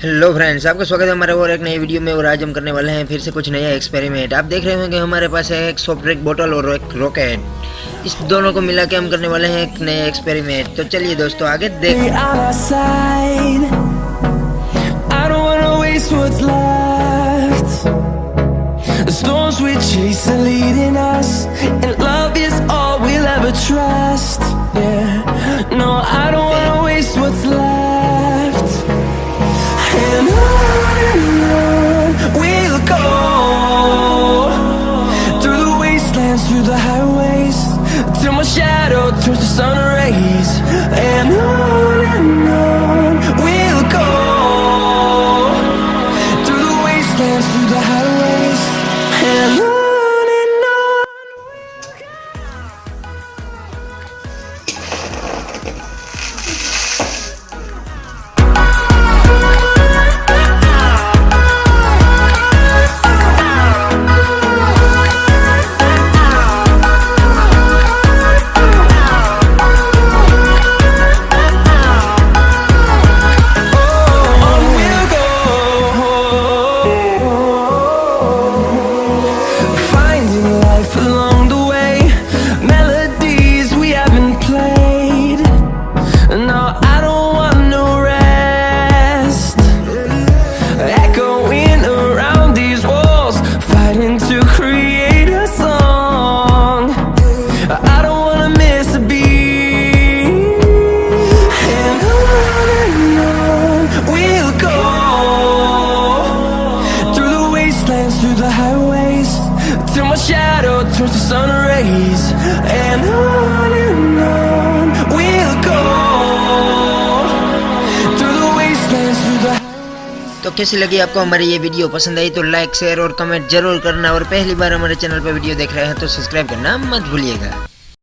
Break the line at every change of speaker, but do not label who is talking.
Hello friends, आपका स्वागत है हमारे और एक नई वीडियो में। और आज हम करने वाले हैं फिर से कुछ नया एक्सपेरिमेंट। आप देख रहे होंगे हमारे पास है एक सॉफ्ट ड्रिंक बोतल और एक रॉकेट। इस दोनों को मिला के हम करने वाले हैं एक नया एक्सपेरिमेंट। तो चलिए दोस्तों आगे देखते
through the highways till my shadow turns to sun rays, and on we'll go through the wastelands, through the highways, and on. Through the highways till my shadow turns to sun rays, and on we'll go through the wastelands, through the.
तो कैसी लगी आपको हमारी ये video? पसंद आई तो like share और comment जरूर करना। और पहली बार हमारे चैनल पर वीडियो देख रहे हैं तो सब्सक्राइब करना मत भूलिएगा।